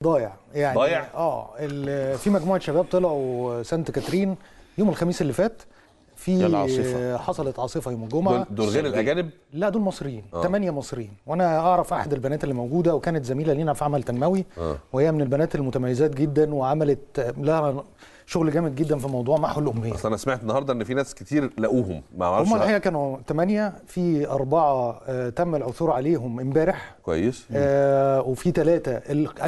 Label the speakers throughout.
Speaker 1: ضايع يعني.
Speaker 2: ضايع؟
Speaker 1: في مجموعه شباب طلعوا سانت كاترين يوم الخميس اللي فات. حصلت عاصفه يوم الجمعه.
Speaker 2: دول غير الاجانب؟
Speaker 1: لا دول مصريين. 8 مصريين، وانا اعرف احد البنات اللي موجوده وكانت زميله لينا في عمل تنموي. وهي من البنات المتميزات جدا وعملت لها شغل جامد جدا في موضوع محو الاميه.
Speaker 2: اصل انا سمعت النهارده ان في ناس كتير لقوهم، ما اعرفش.
Speaker 1: هم الحقيقه كانوا 8، في 4 تم العثور عليهم امبارح.
Speaker 2: كويس.
Speaker 1: وفي 3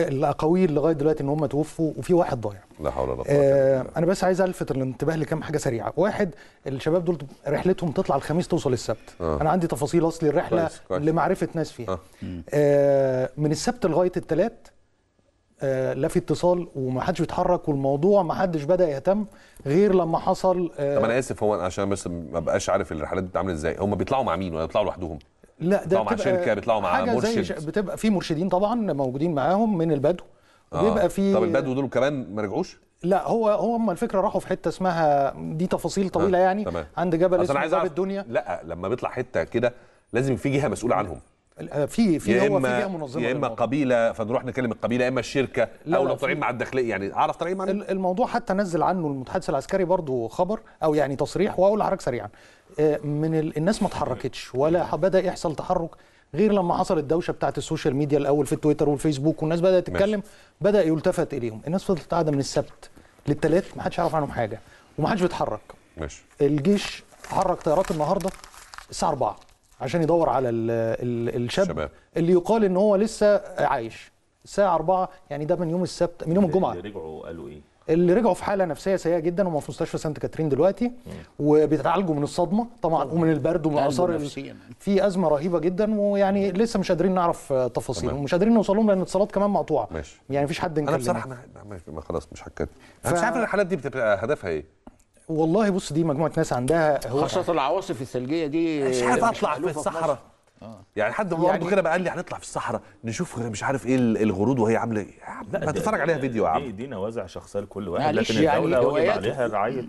Speaker 1: الاقاويل لغايه دلوقتي ان هم توفوا، وفي 1 ضايع.
Speaker 2: لا حول ولا قوه الا بالله.
Speaker 1: انا بس عايز الفت الانتباه لكام حاجه سريعه. 1، الشباب دول رحلتهم تطلع الخميس توصل السبت. انا عندي تفاصيل اصلي الرحله
Speaker 2: كويس.
Speaker 1: لمعرفه ناس فيها. من السبت لغايه الثلاث لا في اتصال ومحدش بيتحرك، والموضوع محدش بدا يهتم غير لما حصل.
Speaker 2: طب انا اسف، هو عشان بس ما بقاش عارف الرحلات بتتعمل ازاي. هم بيطلعوا مع مين ولا بيطلعوا لوحدهم؟
Speaker 1: لا ده
Speaker 2: مع شركه، بيطلعوا مع مرشد.
Speaker 1: بتبقى في مرشدين طبعا موجودين معاهم من البدو. وبيبقى في.
Speaker 2: طب البدو دول كمان ما رجعوش؟
Speaker 1: لا هم الفكره راحوا في حته اسمها، دي تفاصيل طويله يعني.
Speaker 2: تمام.
Speaker 1: عند جبل اسمه باب الدنيا.
Speaker 2: لا لما بيطلع حته كده لازم في جهه مسؤوله عنهم.
Speaker 1: في جهه منظمه،
Speaker 2: يا اما قبيله فنروح نكلم القبيله، يا اما الشركه، او لو طالعين مع الداخليه يعني اعرف طالعين مع
Speaker 1: الموضوع. حتى نزل عنه المتحدث العسكري برضو خبر او يعني تصريح، واقول لحضرتك سريعا. من الناس ما اتحركتش ولا بدا يحصل تحرك غير لما حصل الدوشه بتاعت السوشيال ميديا الاول في التويتر والفيسبوك، والناس بدات تتكلم. بدا يلتفت اليهم. الناس فضلت قاعده من السبت للثلاث، ما حدش يعرف عنهم حاجه وما حدش بيتحرك.
Speaker 2: ماشي.
Speaker 1: الجيش حرك طيارات النهارده الساعه 4 عشان يدور على الشاب اللي يقال ان هو لسه عايش. الساعه 4 يعني ده من يوم السبت، من يوم الجمعه.
Speaker 3: اللي رجعوا قالوا ايه؟
Speaker 1: اللي رجعوا في حاله نفسيه سيئه جدا، وهم في مستشفى سانت كاترين دلوقتي. وبيتعالجوا من الصدمه طبعا ومن البرد ومن اثار في ازمه رهيبه جدا، ويعني لسه مش قادرين نعرف تفاصيل ومش قادرين نوصل لهم لان الاتصالات كمان مقطوعه.
Speaker 2: ماشي.
Speaker 1: يعني مفيش حد نكلمه.
Speaker 2: انا بصراحه خلاص مش هتكلم. انا مش عارف الرحلات دي بتبقى هدفها ايه.
Speaker 1: والله بص، دي مجموعه ناس عندها
Speaker 4: خاصه العواصف الثلجيه دي.
Speaker 2: مش عارف اطلع في الصحراء. يعني حد برضه كده بقى قال لي هنطلع في الصحراء نشوف مش عارف ايه الغروض وهي عامله ايه. ما تتفرج عليها فيديو يا عم.
Speaker 3: دي نوازع شخصيه لكل واحد، لكن الدوله واجب عليها رعايه